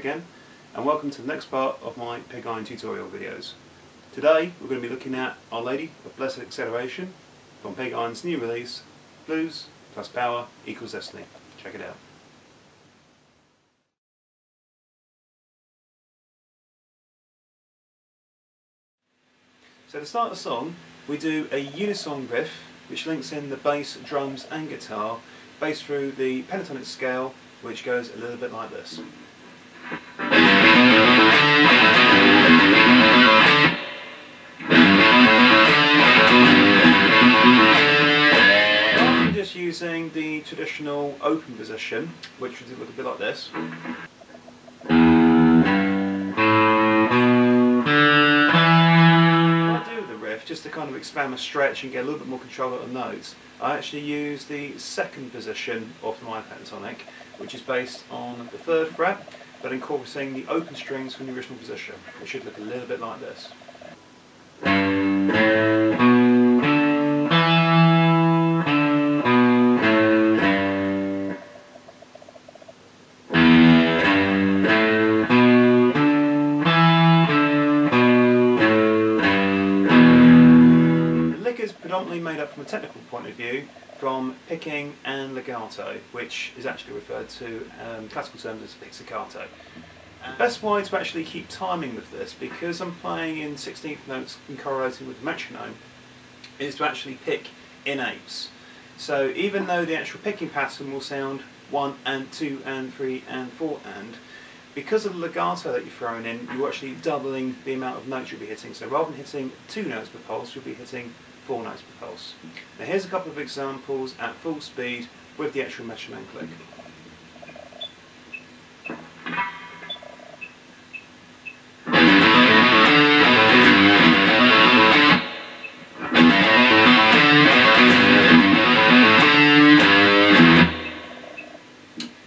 again, and welcome to the next part of my pig iron tutorial videos. Today we're going to be looking at Our Lady of Blessed Acceleration from Pig Iron's new release, Blues plus Power equals Destiny. Check it out. So to start the song, we do a unisong riff which links in the bass, drums and guitar based through the pentatonic scale, which goes a little bit like this. Rather than just using the traditional open position, which would look a bit like this, just to kind of expand my stretch and get a little bit more control of the notes, I actually use the second position of my pentatonic, which is based on the 3rd fret, but incorporating the open strings from the original position. It should look a little bit like this. Predominantly made up from a technical point of view from picking and legato, which is actually referred to in classical terms as pizzicato. The best way to actually keep timing with this, because I'm playing in 16th notes and correlating with the metronome, is to actually pick in eighths. So even though the actual picking pattern will sound 1 and 2 and 3 and 4 and, because of the legato that you're throwing in, you're actually doubling the amount of notes you'll be hitting. So rather than hitting 2 notes per pulse, you'll be hitting 4 notes per pulse. Now here's a couple of examples at full speed with the actual metronome click.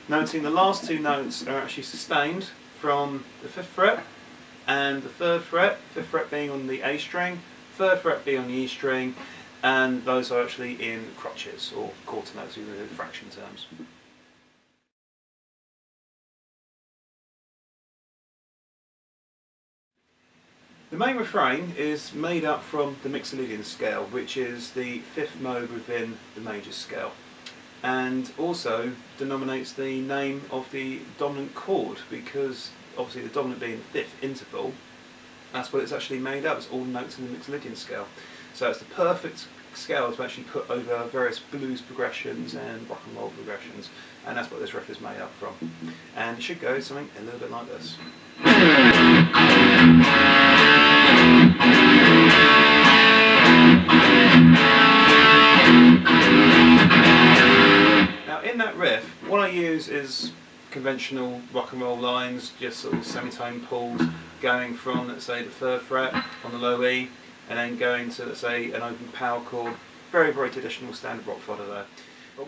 Noting the last 2 notes are actually sustained from the 5th fret and the 3rd fret, 5th fret being on the A string, 3rd fret being on the E string, and those are actually in crotches, or quarter notes in fraction terms. The main refrain is made up from the Mixolydian scale, which is the 5th mode within the major scale, and also denominates the name of the dominant chord, because obviously the dominant being the 5th interval, that's what it's actually made up. It's all notes in the Mixolydian scale. So it's the perfect scale to actually put over various blues progressions and rock and roll progressions, and that's what this riff is made up from. And it should go something a little bit like this. Now in that riff, what I use is conventional rock and roll lines, just sort of semitone pulls, going from, let's say, the 3rd fret on the low E, and then going to, let's say, an open power chord. Very, very traditional standard rock fodder there.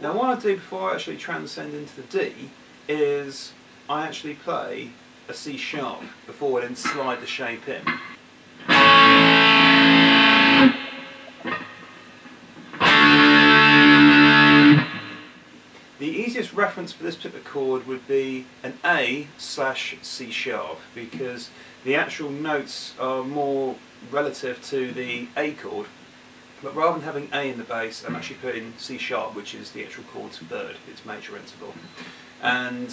Now what I do before I actually transcend into the D is I actually play a C sharp before I then slide the shape in. The easiest reference for this particular chord would be an A/C sharp, because the actual notes are more relative to the A chord, but rather than having A in the bass, I'm actually putting C sharp, which is the actual chord's 3rd, its major interval. And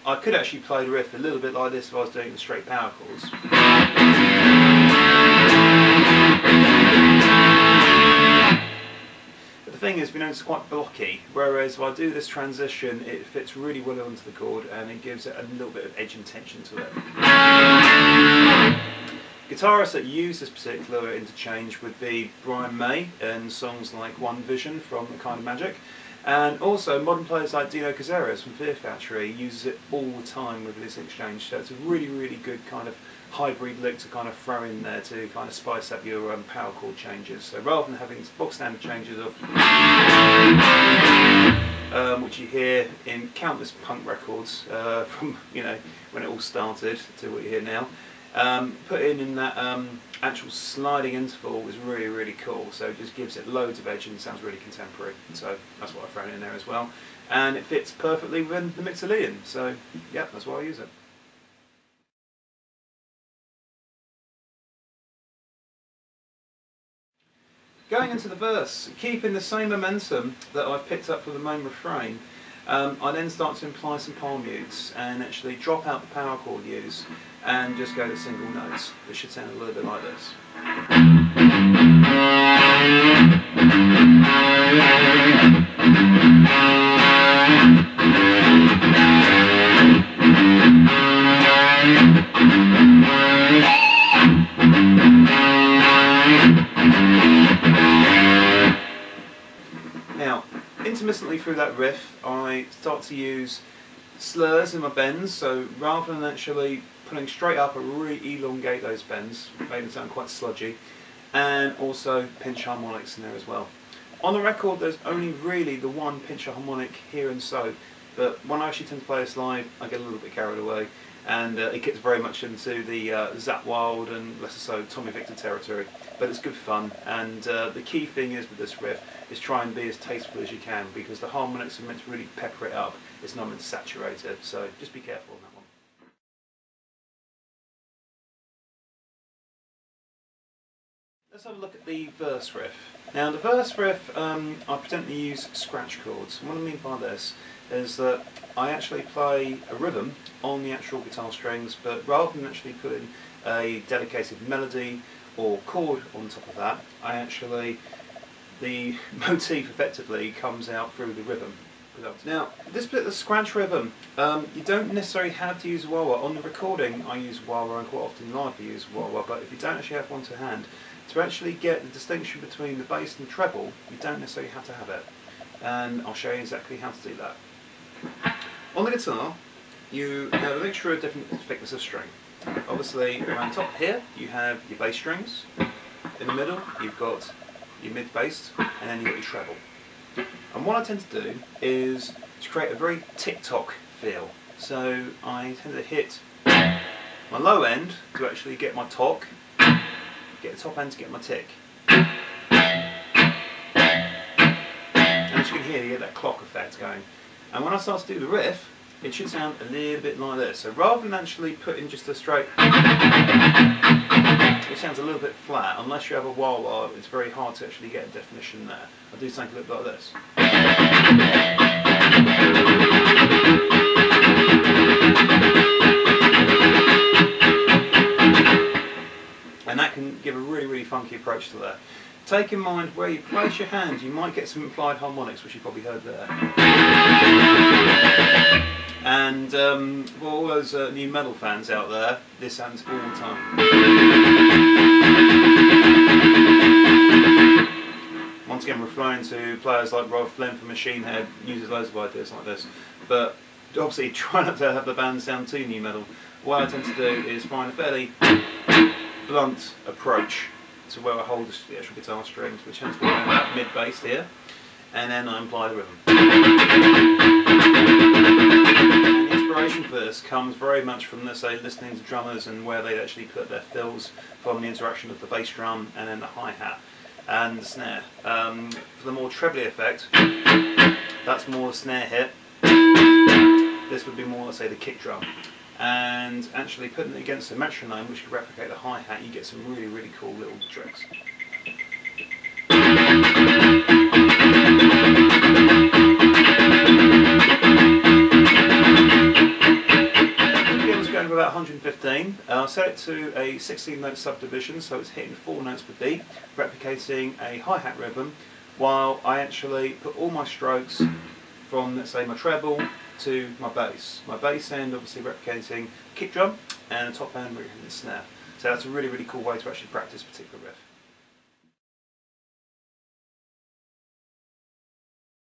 I could actually play the riff a little bit like this if I was doing the straight power chords. The thing is, we know it's quite blocky, whereas if I do this transition, it fits really well onto the chord and it gives it a little bit of edge and tension to it. Guitarists that use this particular interchange would be Brian May in songs like One Vision from The Kind of Magic, and also modern players like Dino Cazares from Fear Factory uses it all the time with this exchange, so it's a really, really good kind of hybrid lick to kind of throw in there to kind of spice up your power chord changes. So rather than having box standard changes of which you hear in countless punk records from, you know, when it all started to what you hear now, putting in that actual sliding interval is really, really cool. So it just gives it loads of edge and sounds really contemporary. So that's what I've thrown in there as well. And it fits perfectly with the Mixolydian. So yeah, that's why I use it. Going into the verse, keeping the same momentum that I've picked up for the main refrain, I then start to imply some palm mutes and actually drop out the power chord use and just go to single notes. It should sound a little bit like this. Now, intermittently through that riff, I start to use slurs in my bends, so rather than actually putting straight up, I really elongate those bends, make them sound quite sludgy, and also pinch harmonics in there as well. On the record, there's only really the one pinch harmonic here and so, but when I actually tend to play this live, I get a little bit carried away, and it gets very much into the Zap Wild and less so Tommy Victor territory. But it's good fun, and the key thing is with this riff is try and be as tasteful as you can, because the harmonics are meant to really pepper it up, it's not meant to saturate it, so just be careful on that one. Let's have a look at the verse riff. Now the verse riff, I pretend to use scratch chords, and what I mean by this is that I actually play a rhythm on the actual guitar strings, but rather than actually putting a dedicated melody or chord on top of that, the motif effectively comes out through the rhythm. Now, this bit of the scratch rhythm, you don't necessarily have to use wah-wah. On the recording I use wah-wah, and quite often live I use wah-wah, but if you don't actually have one to hand, to actually get the distinction between the bass and the treble, you don't necessarily have to have it. And I'll show you exactly how to do that. On the guitar, you have a mixture of different thickness of string. Obviously, around top here, you have your bass strings. In the middle, you've got your mid bass, and then you've got your treble. And what I tend to do is to create a very tick-tock feel. So I tend to hit my low end to actually get my tock, get the top end to get my tick. And as you can hear, you get that clock effect going. And when I start to do the riff, it should sound a little bit like this. So rather than actually putting just a straight, it sounds a little bit flat. Unless you have a wah-wah, it's very hard to actually get a definition there. I do something a little bit like this. And that can give a really, really funky approach to that. Take in mind where you place your hands, you might get some implied harmonics, which you probably heard there. And for all those new metal fans out there, this happens all the time. Once again, referring to players like Rob Flynn for Machine Head, uses loads of ideas like this. But obviously try not to have the band sound too new metal. What I tend to do is find a fairly blunt approach to where I hold the actual guitar strings, which tends to be around that mid bass here, and then I imply the rhythm. And the inspiration for this comes very much from, let's say, listening to drummers and where they actually put their fills from the interaction of the bass drum and then the hi-hat and the snare. For the more trebly effect, that's more the snare hit. This would be more, let's say, the kick drum. And actually putting it against a metronome, which could replicate the hi-hat, you get some really, really cool little tricks. BPM's going to about 115. I'll set it to a 16-note subdivision, so it's hitting 4 notes per beat, replicating a hi-hat rhythm, while I actually put all my strokes from, let's say, my treble to my bass. My bass end obviously replicating kick drum, and the top end replicating the snare. So that's a really, really cool way to actually practice a particular riff.